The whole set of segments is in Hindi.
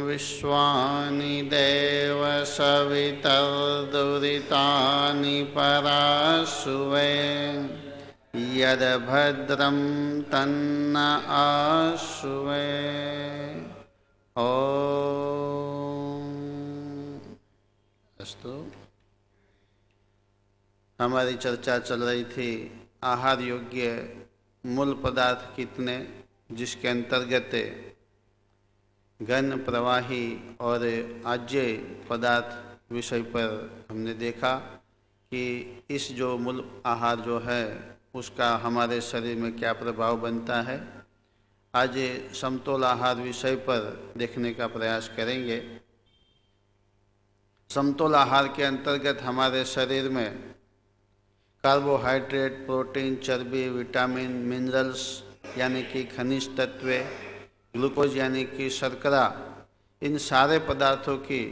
विश्वानि देव सवितर्दुरितानि पराशुवे यद्भद्रं तन्न आशुवे। अस्तु। हमारी चर्चा चल रही थी आहार योग्य मूल पदार्थ कितने, जिसके अंतर्गत घन, प्रवाही और आज्य पदार्थ विषय पर हमने देखा कि इस जो मूल आहार जो है उसका हमारे शरीर में क्या प्रभाव बनता है। आज समतोल आहार विषय पर देखने का प्रयास करेंगे। समतोल आहार के अंतर्गत हमारे शरीर में कार्बोहाइड्रेट, प्रोटीन, चर्बी, विटामिन, मिनरल्स यानी कि खनिज तत्व, ग्लूकोज यानी कि शर्करा, इन सारे पदार्थों की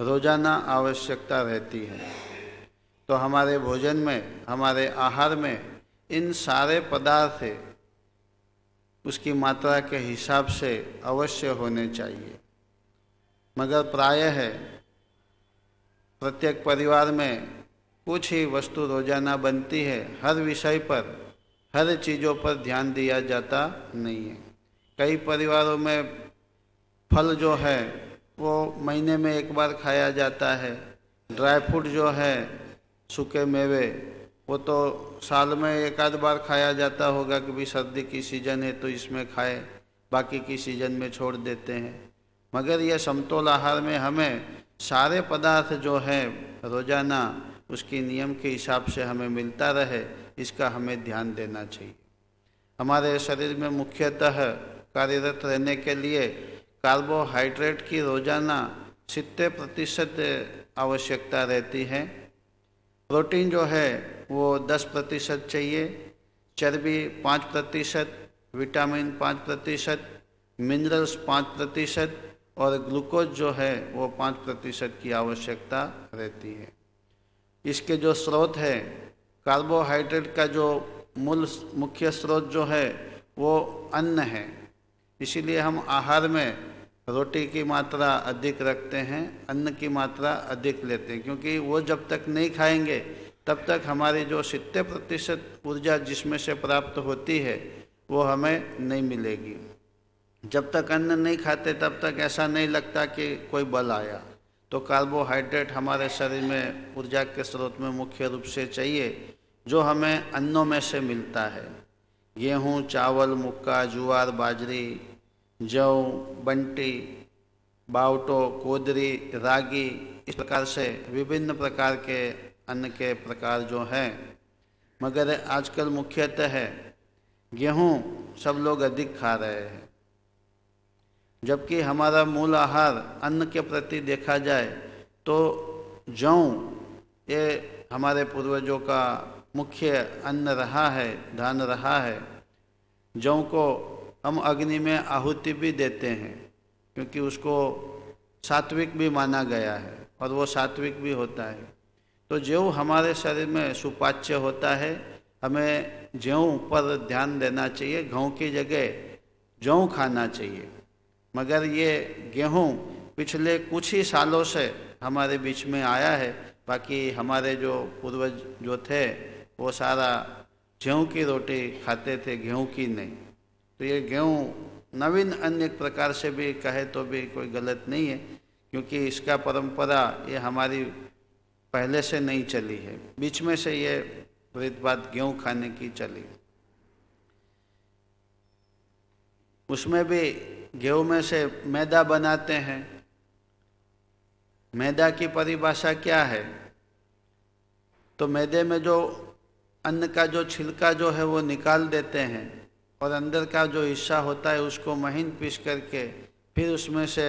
रोजाना आवश्यकता रहती है। तो हमारे भोजन में, हमारे आहार में इन सारे पदार्थ उसकी मात्रा के हिसाब से अवश्य होने चाहिए। मगर प्रायः प्रत्येक परिवार में कुछ ही वस्तु रोजाना बनती है, हर विषय पर, हर चीज़ों पर ध्यान दिया जाता नहीं है। कई परिवारों में फल जो है वो महीने में एक बार खाया जाता है। ड्राई फ्रूट जो है, सूखे मेवे, वो तो साल में एक आध बार खाया जाता होगा कि भी सर्दी की सीज़न है तो इसमें खाए, बाकी की सीज़न में छोड़ देते हैं। मगर यह समतोल आहार में हमें सारे पदार्थ जो है रोजाना उसकी नियम के हिसाब से हमें मिलता रहे, इसका हमें ध्यान देना चाहिए। हमारे शरीर में मुख्यतः कार्यरत रहने के लिए कार्बोहाइड्रेट की रोजाना 70% आवश्यकता रहती है। प्रोटीन जो है वो 10% चाहिए, चर्बी 5%, विटामिन 5%, मिनरल्स 5% और ग्लूकोज जो है वो 5% की आवश्यकता रहती है। इसके जो स्रोत है, कार्बोहाइड्रेट का जो मुख्य स्रोत जो है वो अन्न है। इसीलिए हम आहार में रोटी की मात्रा अधिक रखते हैं, अन्न की मात्रा अधिक लेते हैं, क्योंकि वो जब तक नहीं खाएंगे तब तक हमारी जो 70% ऊर्जा जिसमें से प्राप्त होती है वो हमें नहीं मिलेगी। जब तक अन्न नहीं खाते तब तक ऐसा नहीं लगता कि कोई बल आया। तो कार्बोहाइड्रेट हमारे शरीर में ऊर्जा के स्रोत में मुख्य रूप से चाहिए, जो हमें अन्नों में से मिलता है। गेहूँ, चावल, मुक्का, ज्वार, बाजरी, जौ, बंटी, बावटो, कोदरी, रागी, इस प्रकार से विभिन्न प्रकार के अन्न के प्रकार जो हैं। मगर आजकल मुख्यतः है गेहूँ सब लोग अधिक खा रहे हैं, जबकि हमारा मूल आहार अन्न के प्रति देखा जाए तो जौ ये हमारे पूर्वजों का मुख्य अन्न रहा है, धान रहा है। जौ को हम अग्नि में आहुति भी देते हैं, क्योंकि उसको सात्विक भी माना गया है और वो सात्विक भी होता है। तो जौ हमारे शरीर में सुपाच्य होता है, हमें जौ पर ध्यान देना चाहिए। गेहूँ की जगह जौ खाना चाहिए। मगर ये गेहूँ पिछले कुछ ही सालों से हमारे बीच में आया है, बाकी हमारे जो पूर्वज जो थे वो सारा गेहूँ की रोटी खाते थे, गेहूँ की नहीं। तो ये गेहूँ नवीन अन्य प्रकार से भी कहे तो भी कोई गलत नहीं है, क्योंकि इसका परंपरा ये हमारी पहले से नहीं चली है, बीच में से ये रीत बात गेहूँ खाने की चली। उसमें भी गेहूँ में से मैदा बनाते हैं। मैदा की परिभाषा क्या है? तो मैदे में जो अन्न का जो छिलका जो है वो निकाल देते हैं और अंदर का जो हिस्सा होता है उसको महीन पीस करके फिर उसमें से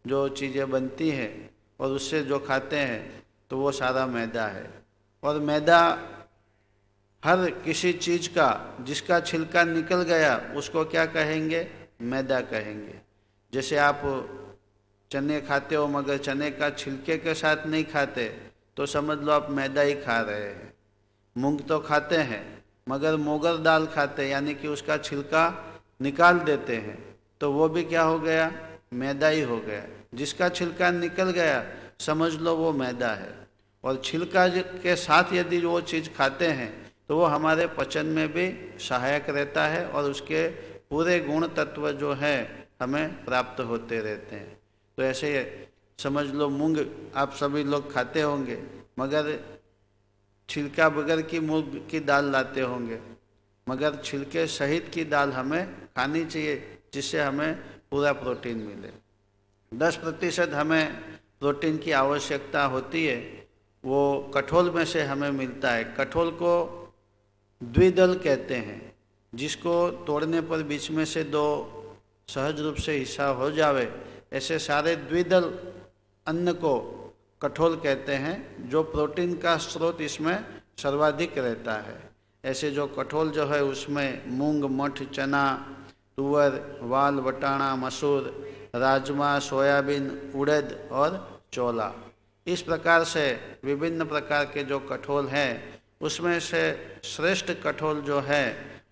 जो चीज़ें बनती हैं और उससे जो खाते हैं तो वो सारा मैदा है। और मैदा हर किसी चीज़ का जिसका छिलका निकल गया उसको क्या कहेंगे? मैदा कहेंगे। जैसे आप चने खाते हो मगर चने का छिलके के साथ नहीं खाते तो समझ लो आप मैदा ही खा रहे हैं। मूंग तो खाते हैं मगर मोगर दाल खाते यानी कि उसका छिलका निकाल देते हैं तो वो भी क्या हो गया? मैदा ही हो गया। जिसका छिलका निकल गया समझ लो वो मैदा है। और छिलका के साथ यदि वो चीज़ खाते हैं तो वो हमारे पचन में भी सहायक रहता है और उसके पूरे गुण तत्व जो है हमें प्राप्त होते रहते हैं। तो ऐसे समझ लो मूंग आप सभी लोग खाते होंगे, मगर छिलका बगैर की मूंग की दाल लाते होंगे, मगर छिलके सहित की दाल हमें खानी चाहिए जिससे हमें पूरा प्रोटीन मिले। 10% हमें प्रोटीन की आवश्यकता होती है, वो कठोल में से हमें मिलता है। कठोल को द्विदल कहते हैं, जिसको तोड़ने पर बीच में से 2 सहज रूप से हिस्सा हो जावे, ऐसे सारे द्विदल अन्न को कठोल कहते हैं, जो प्रोटीन का स्रोत इसमें सर्वाधिक रहता है। ऐसे जो कठोल जो है उसमें मूंग, मठ, चना, तुअर, वाल, वटाणा, मसूर, राजमा, सोयाबीन, उड़द और चोला, इस प्रकार से विभिन्न प्रकार के जो कठोल हैं उसमें से श्रेष्ठ कठोल जो है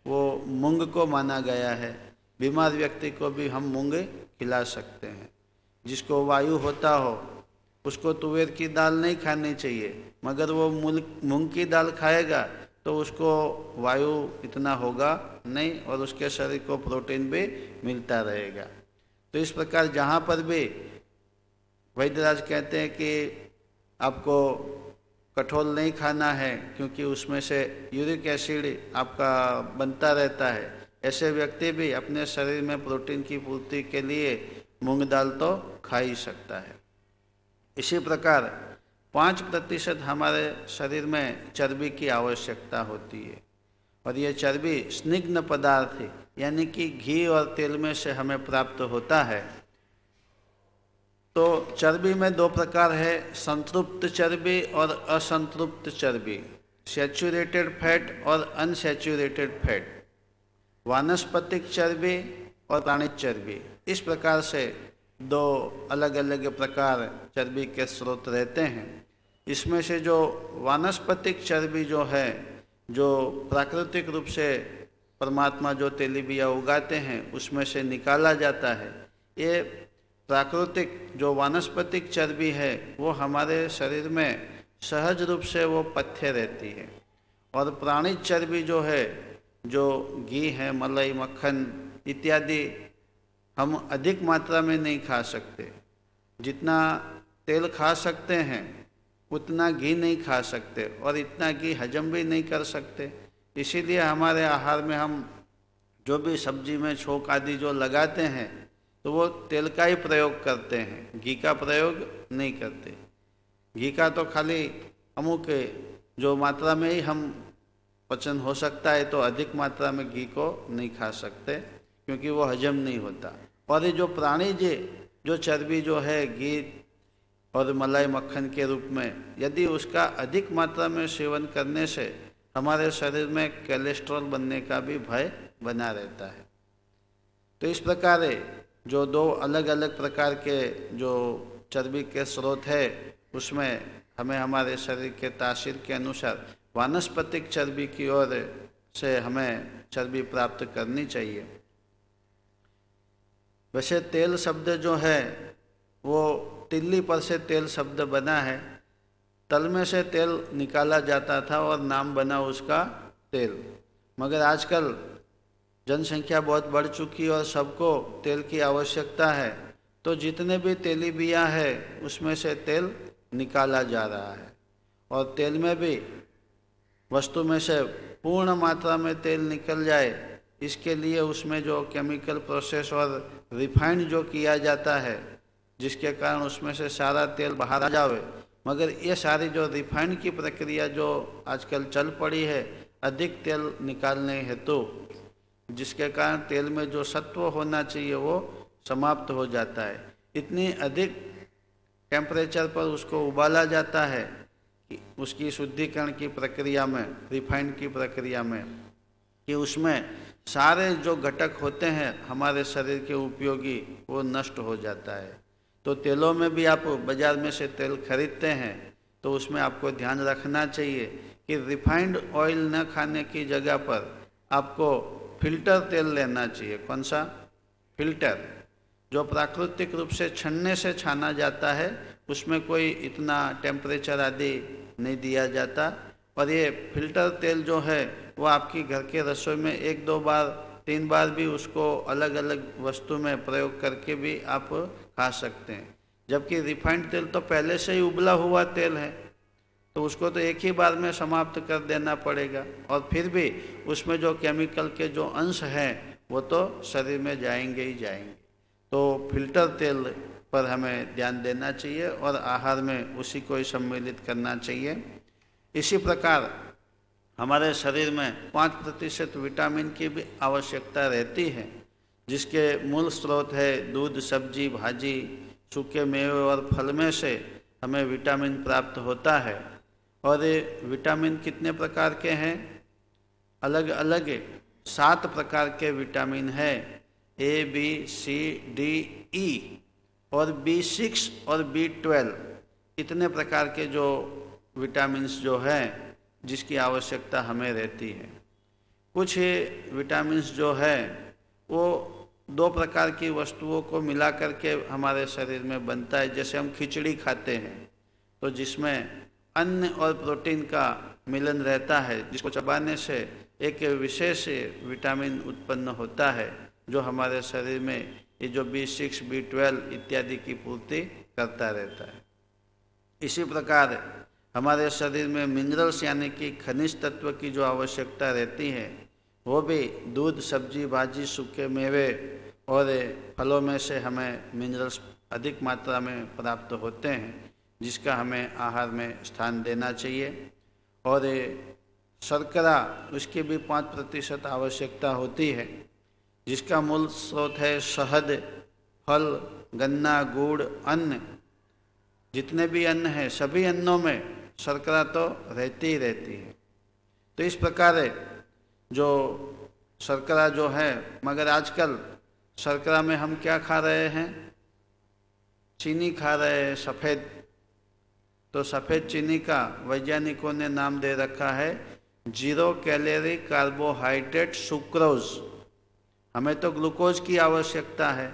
वो मूंग को माना गया है। बीमार व्यक्ति को भी हम मूंग खिला सकते हैं। जिसको वायु होता हो उसको तुवेर की दाल नहीं खानी चाहिए, मगर वो मूंग की दाल खाएगा तो उसको वायु इतना होगा नहीं और उसके शरीर को प्रोटीन भी मिलता रहेगा। तो इस प्रकार जहाँ पर भी वैद्यराज कहते हैं कि आपको कठोल नहीं खाना है क्योंकि उसमें से यूरिक एसिड आपका बनता रहता है, ऐसे व्यक्ति भी अपने शरीर में प्रोटीन की पूर्ति के लिए मूंग दाल तो खा ही सकता है। इसी प्रकार 5% हमारे शरीर में चर्बी की आवश्यकता होती है और ये चर्बी स्निग्ध पदार्थ है, यानी कि घी और तेल में से हमें प्राप्त होता है। तो चर्बी में 2 प्रकार है, संतृप्त चर्बी और असंतृप्त चर्बी, सैचुरेटेड फैट और अनसैचुरेटेड फैट, वानस्पतिक चर्बी और प्राणिज चर्बी। इस प्रकार से 2 अलग अलग प्रकार चर्बी के स्रोत रहते हैं। इसमें से जो वानस्पतिक चर्बी जो है, जो प्राकृतिक रूप से परमात्मा जो तेलीबिया उगाते हैं उसमें से निकाला जाता है, ये प्राकृतिक जो वानस्पतिक चर्बी है वो हमारे शरीर में सहज रूप से वो पथ्य रहती है। और प्राणिज चर्बी जो है, जो घी है, मलाई, मक्खन इत्यादि हम अधिक मात्रा में नहीं खा सकते। जितना तेल खा सकते हैं उतना घी नहीं खा सकते और इतना घी हजम भी नहीं कर सकते। इसीलिए हमारे आहार में हम जो भी सब्जी में छोंक आदि जो लगाते हैं तो वो तेल का ही प्रयोग करते हैं, घी का प्रयोग नहीं करते। घी का तो खाली अमुक जो मात्रा में ही हम पचन हो सकता है, तो अधिक मात्रा में घी को नहीं खा सकते क्योंकि वो हजम नहीं होता। और ये जो प्राणिज जो चर्बी जो है घी और मलाई मक्खन के रूप में, यदि उसका अधिक मात्रा में सेवन करने से हमारे शरीर में कोलेस्ट्रॉल बनने का भी भय बना रहता है। तो इस प्रकार जो 2 अलग अलग प्रकार के जो चर्बी के स्रोत है उसमें हमें हमारे शरीर के तासीर के अनुसार वानस्पतिक चर्बी की ओर से हमें चर्बी प्राप्त करनी चाहिए। वैसे तेल शब्द जो है वो तिल्ली पर से तेल शब्द बना है, तल में से तेल निकाला जाता था और नाम बना उसका तेल। मगर आजकल जनसंख्या बहुत बढ़ चुकी और सबको तेल की आवश्यकता है, तो जितने भी तेलीबिया है उसमें से तेल निकाला जा रहा है। और तेल में भी वस्तु में से पूर्ण मात्रा में तेल निकल जाए, इसके लिए उसमें जो केमिकल प्रोसेस और रिफाइंड जो किया जाता है, जिसके कारण उसमें से सारा तेल बाहर आ जावे। मगर ये सारी जो रिफाइंड की प्रक्रिया जो आजकल चल पड़ी है अधिक तेल निकालने हेतु, जिसके कारण तेल में जो सत्व होना चाहिए वो समाप्त हो जाता है। इतनी अधिक टेम्परेचर पर उसको उबाला जाता है कि उसकी शुद्धिकरण की प्रक्रिया में, रिफाइंड की प्रक्रिया में, कि उसमें सारे जो घटक होते हैं हमारे शरीर के उपयोगी वो नष्ट हो जाता है। तो तेलों में भी आप बाज़ार में से तेल खरीदते हैं तो उसमें आपको ध्यान रखना चाहिए कि रिफाइंड ऑयल न खाने की जगह पर आपको फिल्टर तेल लेना चाहिए। कौन सा? फिल्टर। जो प्राकृतिक रूप से छन्ने से छाना जाता है उसमें कोई इतना टेम्परेचर आदि नहीं दिया जाता। और ये फिल्टर तेल जो है वो आपकी घर के रसोई में 1-2 बार 3 बार भी उसको अलग अलग वस्तु में प्रयोग करके भी आप खा सकते हैं। जबकि रिफाइंड तेल तो पहले से ही उबला हुआ तेल है, तो उसको तो एक ही बार में समाप्त कर देना पड़ेगा, और फिर भी उसमें जो केमिकल के जो अंश हैं वो तो शरीर में जाएंगे ही जाएंगे। तो फिल्टर तेल पर हमें ध्यान देना चाहिए और आहार में उसी को ही सम्मिलित करना चाहिए। इसी प्रकार हमारे शरीर में 5% विटामिन की भी आवश्यकता रहती है, जिसके मूल स्रोत है दूध, सब्जी, भाजी, सूखे मेवे और फल में से हमें विटामिन प्राप्त होता है। और ये विटामिन कितने प्रकार के हैं? अलग अलग 7 प्रकार के विटामिन है, A, B, C, D, E और B6 और B12, इतने प्रकार के जो विटामिन्स जो हैं जिसकी आवश्यकता हमें रहती है। कुछ विटामिन्स जो है वो 2 प्रकार की वस्तुओं को मिला करके हमारे शरीर में बनता है। जैसे हम खिचड़ी खाते हैं तो जिसमें अन्न और प्रोटीन का मिलन रहता है, जिसको चबाने से एक विशेष विटामिन उत्पन्न होता है जो हमारे शरीर में ये जो B6, B12 इत्यादि की पूर्ति करता रहता है। इसी प्रकार हमारे शरीर में मिनरल्स यानी कि खनिज तत्व की जो आवश्यकता रहती है वो भी दूध, सब्जी, भाजी, सूखे मेवे और फलों में से हमें मिनरल्स अधिक मात्रा में प्राप्त होते हैं, जिसका हमें आहार में स्थान देना चाहिए। और शर्करा, उसकी भी 5% आवश्यकता होती है, जिसका मूल स्रोत है शहद, फल, गन्ना, गुड़, अन्न। जितने भी अन्न हैं सभी अन्नों में शर्करा तो रहती ही रहती है। तो इस प्रकार जो शर्करा जो है, मगर आजकल शर्करा में हम क्या खा रहे हैं? चीनी खा रहे हैं, सफ़ेद। तो सफ़ेद चीनी का वैज्ञानिकों ने नाम दे रखा है 0 कैलोरी कार्बोहाइड्रेट सुक्रोज। हमें तो ग्लूकोज की आवश्यकता है,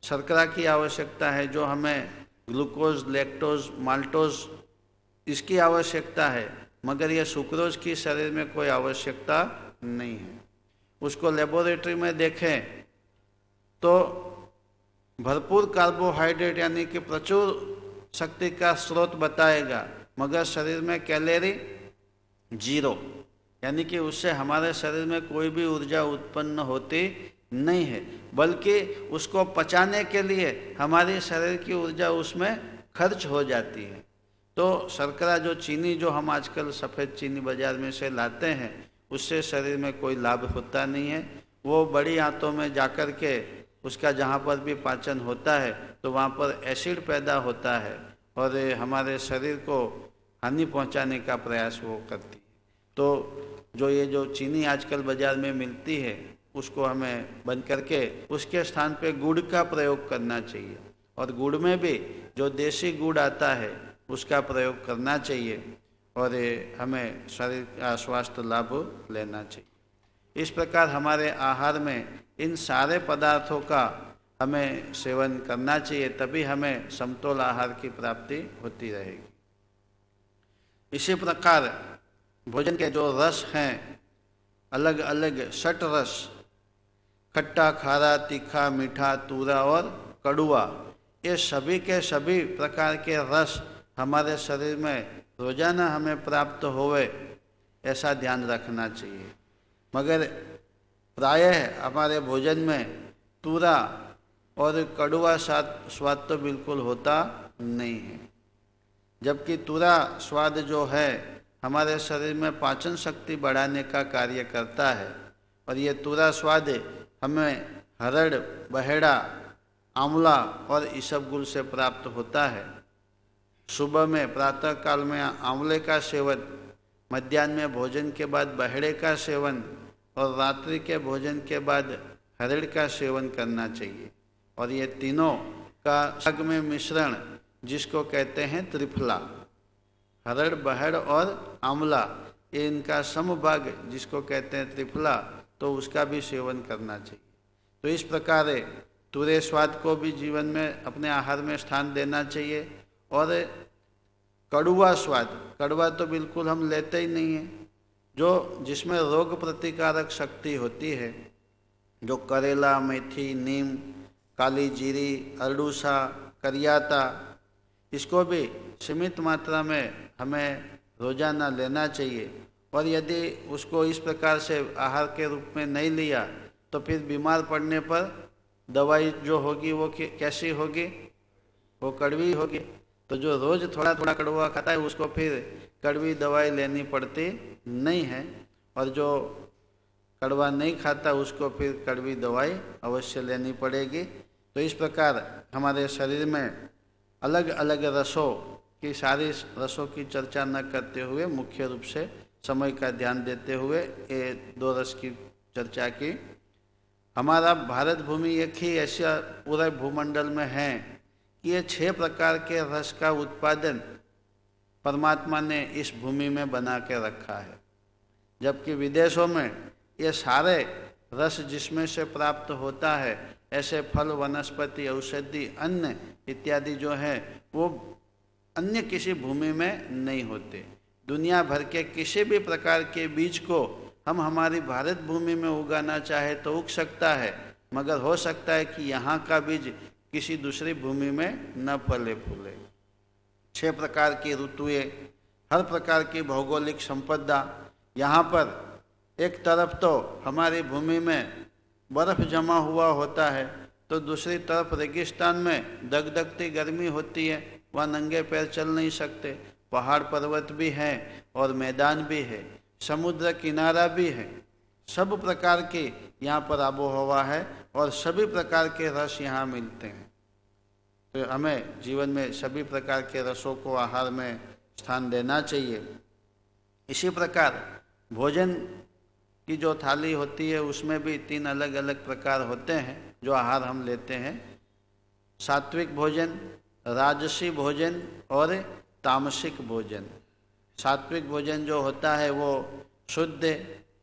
शर्करा की आवश्यकता है, जो हमें ग्लूकोज, लैक्टोज, माल्टोज इसकी आवश्यकता है, मगर यह सुक्रोज की शरीर में कोई आवश्यकता नहीं है। उसको लेबोरेटरी में देखें तो भरपूर कार्बोहाइड्रेट यानी कि प्रचुर शक्ति का स्रोत बताएगा, मगर शरीर में कैलोरी 0, यानी कि उससे हमारे शरीर में कोई भी ऊर्जा उत्पन्न होती नहीं है, बल्कि उसको पचाने के लिए हमारे शरीर की ऊर्जा उसमें खर्च हो जाती है। तो शर्करा जो चीनी जो हम आजकल सफ़ेद चीनी बाज़ार में से लाते हैं उससे शरीर में कोई लाभ होता नहीं है। वो बड़ी आंतों में जाकर के उसका जहाँ पर भी पाचन होता है तो वहाँ पर एसिड पैदा होता है और हमारे शरीर को हानि पहुँचाने का प्रयास वो करती है। तो जो चीनी आजकल बाज़ार में मिलती है उसको हमें बंद करके उसके स्थान पे गुड़ का प्रयोग करना चाहिए, और गुड़ में भी जो देसी गुड़ आता है उसका प्रयोग करना चाहिए, और हमें शरीर का स्वास्थ्य लाभ लेना चाहिए। इस प्रकार हमारे आहार में इन सारे पदार्थों का हमें सेवन करना चाहिए, तभी हमें समतोल आहार की प्राप्ति होती रहेगी। इसी प्रकार भोजन के जो रस हैं, अलग अलग 6 रस, खट्टा, खारा, तीखा, मीठा, तूरा और कड़ुआ, ये सभी के सभी प्रकार के रस हमारे शरीर में रोजाना हमें प्राप्त होवे ऐसा ध्यान रखना चाहिए। मगर प्रायः हमारे भोजन में तूरा और कड़ुआ स्वाद तो बिल्कुल होता नहीं है, जबकि तूरा स्वाद जो है हमारे शरीर में पाचन शक्ति बढ़ाने का कार्य करता है, और ये तूरा स्वाद हमें हरड़, बहेड़ा, आंवला और इसबगुल से प्राप्त होता है। सुबह में प्रातः काल में आंवले का सेवन, मध्याह्न में भोजन के बाद बहेड़े का सेवन और रात्रि के भोजन के बाद हरड़ का सेवन करना चाहिए। और ये तीनों का भाग में मिश्रण जिसको कहते हैं त्रिफला, हरड़, बहेड़ और आंवला, ये इनका समभाग जिसको कहते हैं त्रिफला, तो उसका भी सेवन करना चाहिए। तो इस प्रकार तुरे स्वाद को भी जीवन में अपने आहार में स्थान देना चाहिए। और कड़वा स्वाद, कड़वा तो बिल्कुल हम लेते ही नहीं हैं। जो जिसमें रोग प्रतिकारक शक्ति होती है, जो करेला, मेथी, नीम, काली जीरी, अरडूसा, करियाता, इसको भी सीमित मात्रा में हमें रोजाना लेना चाहिए। और यदि उसको इस प्रकार से आहार के रूप में नहीं लिया तो फिर बीमार पड़ने पर दवाई जो होगी वो कैसी होगी? वो कड़वी होगी। तो जो रोज़ थोड़ा थोड़ा कड़वा खाता है उसको फिर कड़वी दवाई लेनी पड़ती नहीं है, और जो कड़वा नहीं खाता उसको फिर कड़वी दवाई अवश्य लेनी पड़ेगी। तो इस प्रकार हमारे शरीर में अलग अलग रसों की, सारी रसों की चर्चा न करते हुए मुख्य रूप से समय का ध्यान देते हुए ये 2 रस की चर्चा की। हमारा भारत भूमि एक ही ऐसा पूरे भूमंडल में है कि ये 6 प्रकार के रस का उत्पादन परमात्मा ने इस भूमि में बना के रखा है, जबकि विदेशों में ये सारे रस जिसमें से प्राप्त होता है, ऐसे फल, वनस्पति, औषधि, अन्न इत्यादि जो है वो अन्य किसी भूमि में नहीं होते। दुनिया भर के किसी भी प्रकार के बीज को हम हमारी भारत भूमि में उगाना चाहे तो उग सकता है, मगर हो सकता है कि यहाँ का बीज किसी दूसरी भूमि में न फले फूले। 6 प्रकार की ऋतुएं, हर प्रकार की भौगोलिक संपदा, यहाँ पर एक तरफ तो हमारी भूमि में बर्फ जमा हुआ होता है तो दूसरी तरफ रेगिस्तान में दगदगती गर्मी होती है, वहाँ नंगे पैर चल नहीं सकते। पहाड़ पर्वत भी हैं और मैदान भी है, समुद्र किनारा भी है, सब प्रकार की यहाँ पर आबो हवा है और सभी प्रकार के रस यहाँ मिलते हैं। तो हमें जीवन में सभी प्रकार के रसों को आहार में स्थान देना चाहिए। इसी प्रकार भोजन की जो थाली होती है उसमें भी 3 अलग अलग प्रकार होते हैं जो आहार हम लेते हैं। सात्विक भोजन, राजसी भोजन और तामसिक भोजन। सात्विक भोजन जो होता है वो शुद्ध,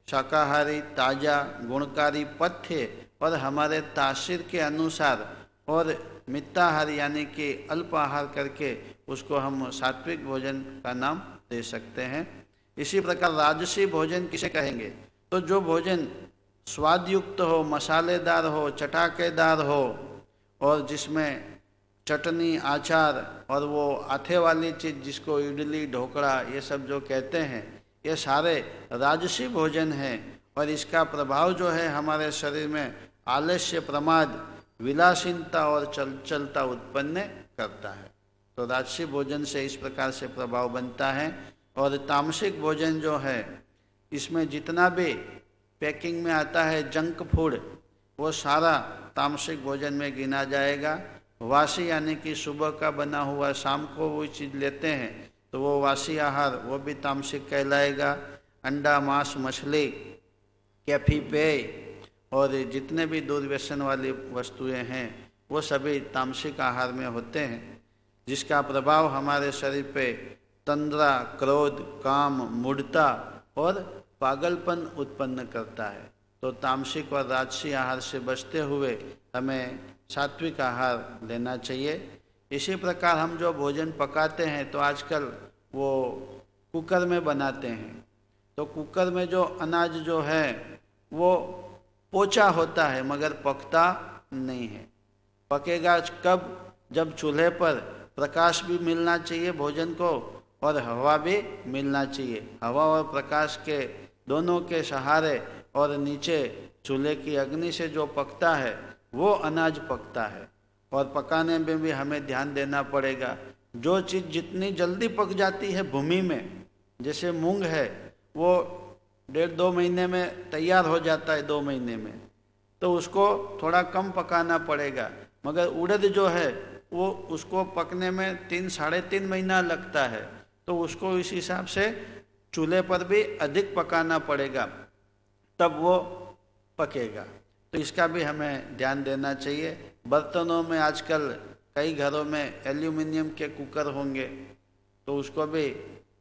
शाकाहारी, ताज़ा, गुणकारी पथ्य और हमारे तासीर के अनुसार, और मिताहार यानी कि अल्प आहार करके उसको हम सात्विक भोजन का नाम दे सकते हैं। इसी प्रकार राजसी भोजन किसे कहेंगे? तो जो भोजन स्वादयुक्त हो, मसालेदार हो, चटाकेदार हो और जिसमें चटनी, आचार और वो आथे वाली चीज़ जिसको इडली, ढोकड़ा ये सब जो कहते हैं, ये सारे राजसी भोजन हैं। और इसका प्रभाव जो है हमारे शरीर में आलस्य, प्रमाद, विलासीनता और चंचलता उत्पन्न करता है। तो राजसी भोजन से इस प्रकार से प्रभाव बनता है। और तामसिक भोजन जो है इसमें जितना भी पैकिंग में आता है जंक फूड, वो सारा तामसिक भोजन में गिना जाएगा। वासी यानी कि सुबह का बना हुआ शाम को वो चीज़ लेते हैं तो वो वासी आहार, वो भी तामसिक कहलाएगा। अंडा, मांस, मछली, कैफी, पेय और जितने भी दूध व्यसन वाली वस्तुएं हैं वो सभी तामसिक आहार में होते हैं, जिसका प्रभाव हमारे शरीर पे तंद्रा, क्रोध, काम, मूढ़ता और पागलपन उत्पन्न करता है। तो तामसिक और राजसी आहार से बचते हुए हमें सात्विक आहार लेना चाहिए। इसी प्रकार हम जो भोजन पकाते हैं तो आजकल वो कुकर में बनाते हैं, तो कुकर में जो अनाज जो है वो पोचा होता है मगर पकता नहीं है। पकेगा कब? जब चूल्हे पर प्रकाश भी मिलना चाहिए भोजन को और हवा भी मिलना चाहिए। हवा और प्रकाश के दोनों के सहारे और नीचे चूल्हे की अग्नि से जो पकता है वो अनाज पकता है। और पकाने में भी हमें ध्यान देना पड़ेगा। जो चीज़ जितनी जल्दी पक जाती है भूमि में, जैसे मूंग है वो 1.5-2 महीने में तैयार हो जाता है, 2 महीने में, तो उसको थोड़ा कम पकाना पड़ेगा। मगर उड़द जो है वो उसको पकने में 3-3.5 महीना लगता है, तो उसको इस हिसाब से चूल्हे पर भी अधिक पकाना पड़ेगा, तब वो पकेगा। तो इसका भी हमें ध्यान देना चाहिए। बर्तनों में आजकल कई घरों में एल्यूमिनियम के कुकर होंगे, तो उसको भी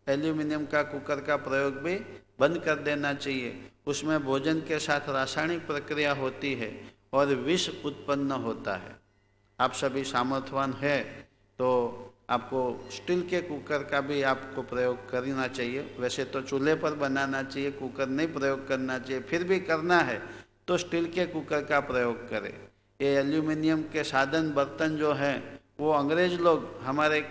एल्यूमिनियम का कुकर का प्रयोग भी बंद कर देना चाहिए। उसमें भोजन के साथ रासायनिक प्रक्रिया होती है और विष उत्पन्न होता है। आप सभी सामर्थ्यवान है तो आपको स्टील के कुकर का भी आपको प्रयोग करना चाहिए। वैसे तो चूल्हे पर बनाना चाहिए, कुकर नहीं प्रयोग करना चाहिए, फिर भी करना है तो स्टील के कुकर का प्रयोग करें। ये एल्यूमिनियम के साधन बर्तन जो हैं वो अंग्रेज लोग, हमारे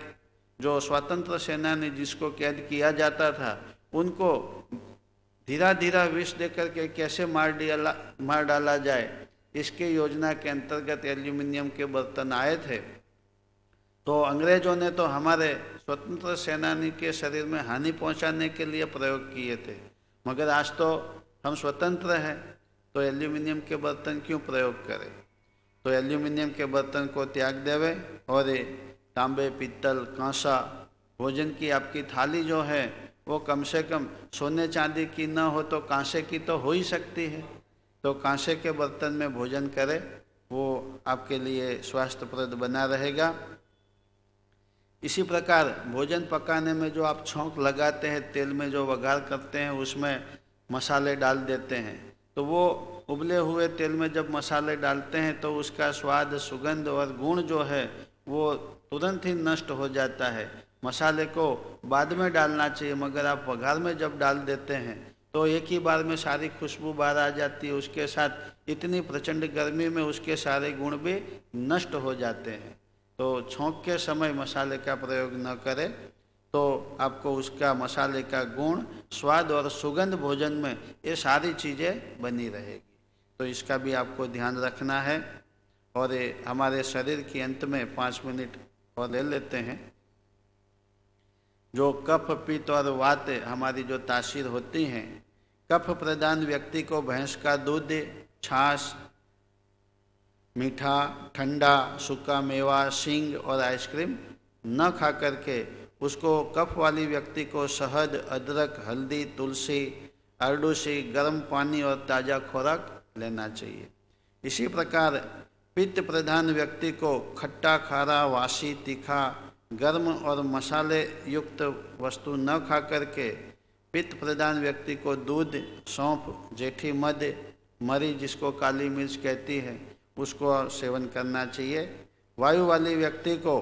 जो स्वतंत्र सेनानी जिसको कैद किया जाता था, उनको धीरा धीरा विष देकर के कैसे मार डाला जाए, इसके योजना के अंतर्गत एल्यूमिनियम के बर्तन आए थे। तो अंग्रेजों ने तो हमारे स्वतंत्र सेनानी के शरीर में हानि पहुंचाने के लिए प्रयोग किए थे, मगर आज तो हम स्वतंत्र हैं तो एल्यूमिनियम के बर्तन क्यों प्रयोग करें। तो एल्यूमिनियम के बर्तन को त्याग देवे और तांबे, पित्तल, कांसा, भोजन की आपकी थाली जो है वो कम से कम सोने चांदी की न हो तो कांसे की तो हो ही सकती है। तो कांसे के बर्तन में भोजन करें, वो आपके लिए स्वास्थ्यप्रद बना रहेगा। इसी प्रकार भोजन पकाने में जो आप छौंक लगाते हैं, तेल में जो वघार करते हैं, उसमें मसाले डाल देते हैं, तो वो उबले हुए तेल में जब मसाले डालते हैं तो उसका स्वाद, सुगंध और गुण जो है वो तुरंत ही नष्ट हो जाता है। मसाले को बाद में डालना चाहिए, मगर आप वघार में जब डाल देते हैं तो एक ही बार में सारी खुशबू बाहर आ जाती है। उसके साथ इतनी प्रचंड गर्मी में उसके सारे गुण भी नष्ट हो जाते हैं। तो छौंक के समय मसाले का प्रयोग न करें तो आपको उसका मसाले का गुण, स्वाद और सुगंध भोजन में ये सारी चीज़ें बनी रहेगी। तो इसका भी आपको ध्यान रखना है। और हमारे शरीर के अंत में 5 मिनट और ले लेते हैं। जो कफ, पित्त और वात हमारी जो तासीर होती हैं, कफ प्रधान व्यक्ति को भैंस का दूध, छाछ, मीठा, ठंडा, सूखा मेवा, सींग और आइसक्रीम न खा करके उसको कफ वाली व्यक्ति को शहद, अदरक, हल्दी, तुलसी, अरडूसी, गर्म पानी और ताज़ा खुराक लेना चाहिए। इसी प्रकार पित्त प्रधान व्यक्ति को खट्टा, खारा, वासी, तीखा, गर्म और मसाले युक्त वस्तु न खा करके पित्त प्रधान व्यक्ति को दूध, सौंफ, जेठी मध, मरी जिसको काली मिर्च कहती है, उसको सेवन करना चाहिए। वायु वाली व्यक्ति को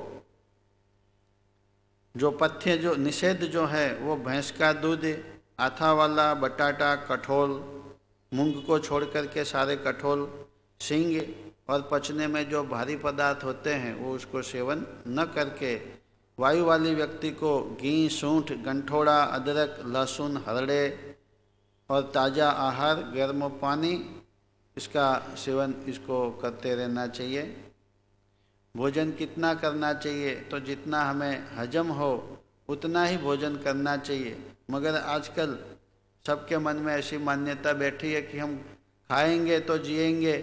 जो पथ्य, जो निषेध जो है वो भैंस का दूध, आथा वाला, बटाटा, कठोल, मूंग को छोड़ करके सारे कठोल, सींग और पचने में जो भारी पदार्थ होते हैं वो उसको सेवन न करके वायु वाली व्यक्ति को घी, सूंठ, गंठोड़ा, अदरक, लहसुन, हरड़े और ताज़ा आहार, गर्म पानी, इसका सेवन इसको करते रहना चाहिए। भोजन कितना करना चाहिए, तो जितना हमें हजम हो उतना ही भोजन करना चाहिए। मगर आजकल सबके मन में ऐसी मान्यता बैठी है कि हम खाएंगे तो जिएंगे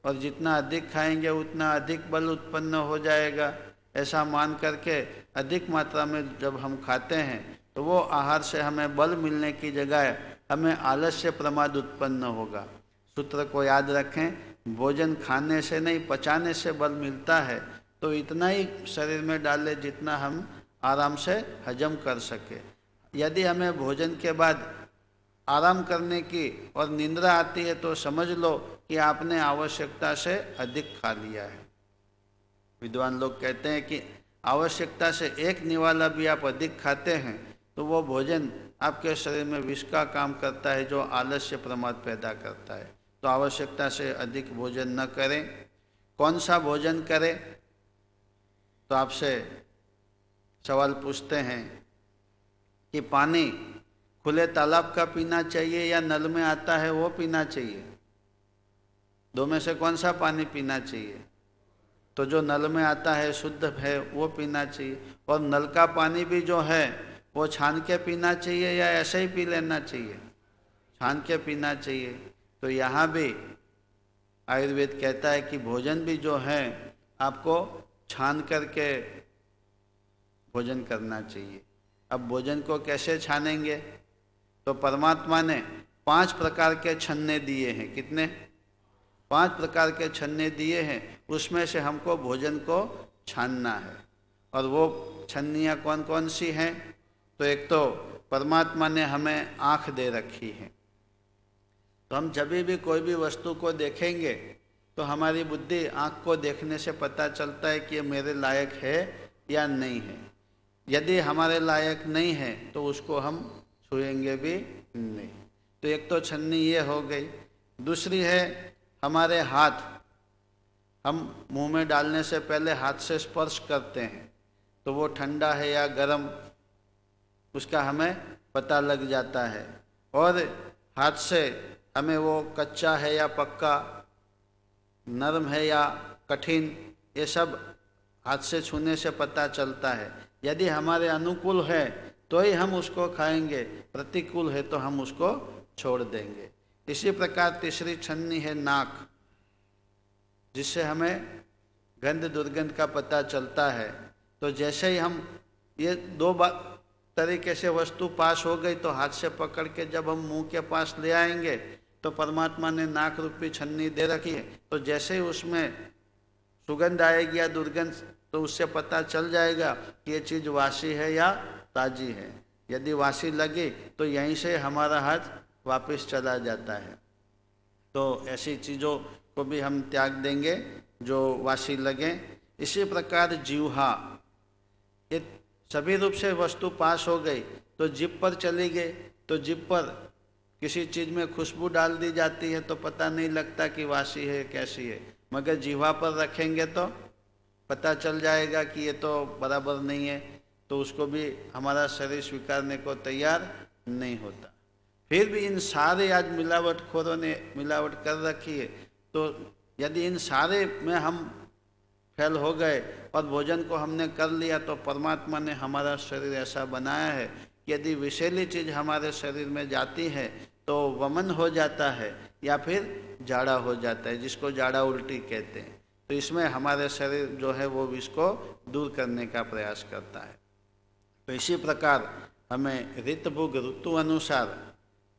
और जितना अधिक खाएंगे उतना अधिक बल उत्पन्न हो जाएगा। ऐसा मान करके अधिक मात्रा में जब हम खाते हैं तो वो आहार से हमें बल मिलने की जगह हमें आलस्य, प्रमाद उत्पन्न होगा। सूत्र को याद रखें, भोजन खाने से नहीं पचाने से बल मिलता है। तो इतना ही शरीर में डालें जितना हम आराम से हजम कर सके। यदि हमें भोजन के बाद आराम करने की और निंद्रा आती है तो समझ लो कि आपने आवश्यकता से अधिक खा लिया है। विद्वान लोग कहते हैं कि आवश्यकता से एक निवाला भी आप अधिक खाते हैं तो वो भोजन आपके शरीर में विष का काम करता है, जो आलस्य, प्रमाद पैदा करता है। तो आवश्यकता से अधिक भोजन न करें। कौन सा भोजन करें, तो आपसे सवाल पूछते हैं कि पानी खुले तालाब का पीना चाहिए या नल में आता है वो पीना चाहिए? दो में से कौन सा पानी पीना चाहिए? तो जो नल में आता है, शुद्ध है, वो पीना चाहिए। और नल का पानी भी जो है वो छान के पीना चाहिए या ऐसे ही पी लेना चाहिए? छान के पीना चाहिए। तो यहाँ भी आयुर्वेद कहता है कि भोजन भी जो है आपको छान करके भोजन करना चाहिए। अब भोजन को कैसे छानेंगे, तो परमात्मा ने 5 प्रकार के छन्ने दिए हैं। कितने? 5 प्रकार के छन्ने दिए हैं, उसमें से हमको भोजन को छानना है। और वो छन्नियाँ कौन कौन सी हैं? तो एक तो परमात्मा ने हमें आँख दे रखी है, तो हम जब भी कोई भी वस्तु को देखेंगे तो हमारी बुद्धि आँख को देखने से पता चलता है कि ये मेरे लायक है या नहीं है। यदि हमारे लायक नहीं है तो उसको हम छुएंगे भी नहीं। तो एक तो छन्नी ये हो गई। दूसरी है हमारे हाथ, हम मुंह में डालने से पहले हाथ से स्पर्श करते हैं तो वो ठंडा है या गर्म उसका हमें पता लग जाता है। और हाथ से हमें वो कच्चा है या पक्का, नरम है या कठिन, ये सब हाथ से छूने से पता चलता है। यदि हमारे अनुकूल है तो ही हम उसको खाएंगे, प्रतिकूल है तो हम उसको छोड़ देंगे। इसी प्रकार तीसरी छन्नी है नाक, जिससे हमें गंध दुर्गंध का पता चलता है। तो जैसे ही हम ये दो तरीके से वस्तु पास हो गई तो हाथ से पकड़ के जब हम मुंह के पास ले आएंगे तो परमात्मा ने नाक रूपी छन्नी दे रखी है, तो जैसे ही उसमें सुगंध आएगी या दुर्गंध तो उससे पता चल जाएगा कि ये चीज़ वासी है या ताजी है। यदि वासी लगे तो यहीं से हमारा हाथ वापस चला जाता है। तो ऐसी चीज़ों को भी हम त्याग देंगे जो वासी लगे। इसी प्रकार जीह्वा, ये सभी रूप से वस्तु पास हो गई तो जिभ पर चली गई, तो जिभ पर किसी चीज़ में खुशबू डाल दी जाती है तो पता नहीं लगता कि वासी है कैसी है, मगर जीह्वा पर रखेंगे तो पता चल जाएगा कि ये तो बराबर नहीं है, तो उसको भी हमारा शरीर स्वीकारने को तैयार नहीं होता। फिर भी इन सारे आज मिलावटखोरों ने मिलावट कर रखी है, तो यदि इन सारे में हम फेल हो गए और भोजन को हमने कर लिया तो परमात्मा ने हमारा शरीर ऐसा बनाया है कि यदि विषैली चीज़ हमारे शरीर में जाती है तो वमन हो जाता है या फिर जाड़ा हो जाता है, जिसको जाड़ा उल्टी कहते हैं। तो इसमें हमारे शरीर जो है वो विष को दूर करने का प्रयास करता है। तो इसी प्रकार हमें ऋतभुग, ऋतु अनुसार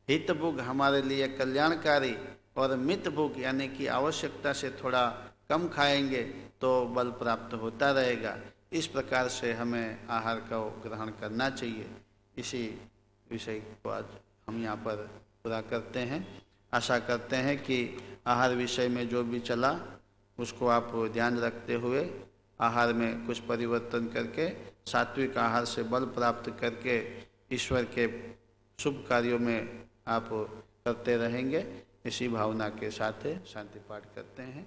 हितभुग हमारे लिए कल्याणकारी और मितभुग यानी कि आवश्यकता से थोड़ा कम खाएंगे तो बल प्राप्त होता रहेगा। इस प्रकार से हमें आहार का ग्रहण करना चाहिए। इसी विषय को आज हम यहाँ पर पूरा करते हैं। आशा करते हैं कि आहार विषय में जो भी चला उसको आप ध्यान रखते हुए आहार में कुछ परिवर्तन करके सात्विक आहार से बल प्राप्त करके ईश्वर के शुभ कार्यों में आप करते रहेंगे। इसी भावना के साथ शांति पाठ करते हैं।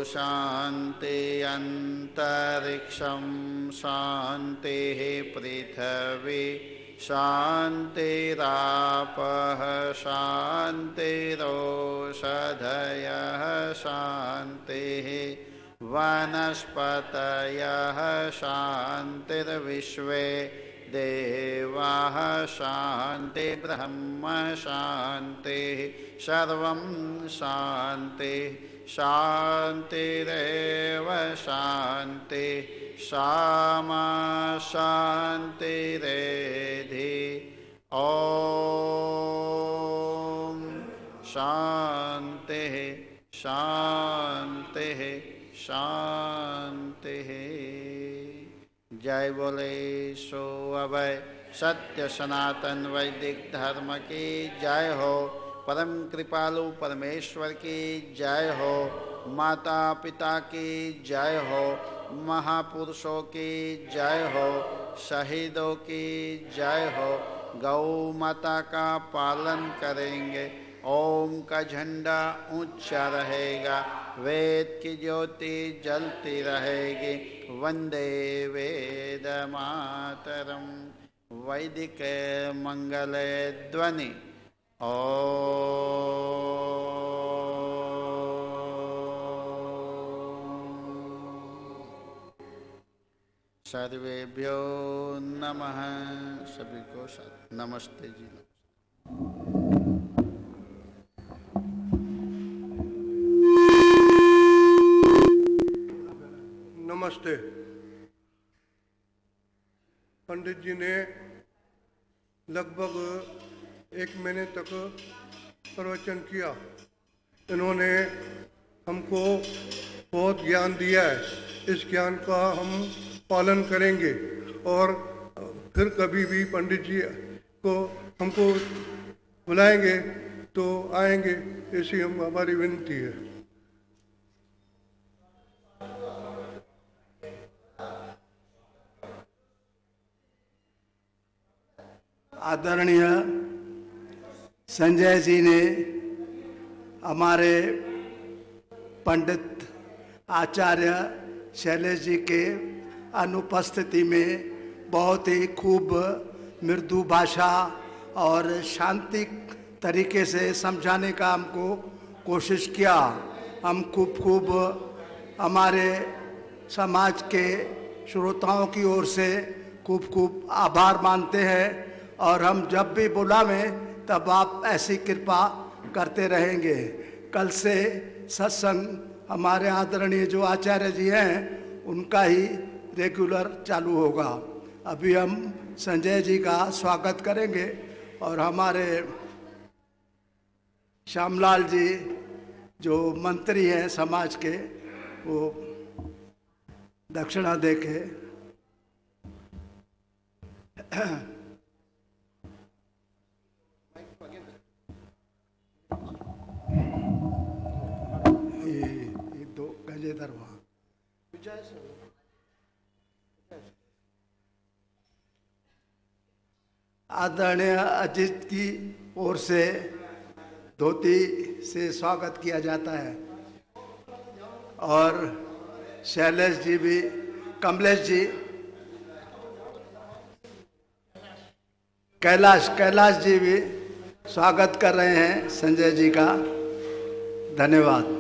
शांति अंतरिक्षं शांतिः पृथिवी शांतिरापः शांतिरोषधयः शांतिः वनस्पतयः शांतिर्विश्वे देवाः शांति ब्रह्म शांतिः सर्वं शांतिः शांतिरेव शांति सामा शांतिरेधि। ओम शांति शांति शांति। जय बोले सो अभय सत्य सनातन वैदिक धर्म की जय हो। परम कृपालु परमेश्वर की जय हो। माता पिता की जय हो। महापुरुषों की जय हो। शहीदों की जय हो। गौ माता का पालन करेंगे। ओम का झंडा ऊंचा रहेगा। वेद की ज्योति जलती रहेगी। वंदे वेद मातरम। वैदिक मंगल ध्वनि। सर्वेभ्यो नमः। सभी को नमस्ते जी। नमस्ते। पंडित जी ने लगभग 1 महीने तक प्रवचन किया। इन्होंने हमको बहुत ज्ञान दिया है। इस ज्ञान का हम पालन करेंगे और फिर कभी भी पंडित जी को हमको बुलाएंगे तो आएंगे, ऐसी हमारी विनती है। आदरणीय संजय जी ने हमारे पंडित आचार्य शैलेश जी के अनुपस्थिति में बहुत ही खूब मृदु भाषा और शांति तरीके से समझाने का हमको कोशिश किया। हम खूब हमारे समाज के श्रोताओं की ओर से खूब आभार मानते हैं और हम जब भी बुलावें तब आप ऐसी कृपा करते रहेंगे। कल से सत्संग हमारे आदरणीय जो आचार्य जी हैं उनका ही रेगुलर चालू होगा। अभी हम संजय जी का स्वागत करेंगे और हमारे श्यामलाल जी जो मंत्री हैं समाज के, वो दक्षिणा देके ये 2 गजेदर वहाँ आदरणीय अजित की ओर से धोती से स्वागत किया जाता है और शैलेश जी भी, कमलेश जी, कैलाश जी भी स्वागत कर रहे हैं संजय जी का। धन्यवाद।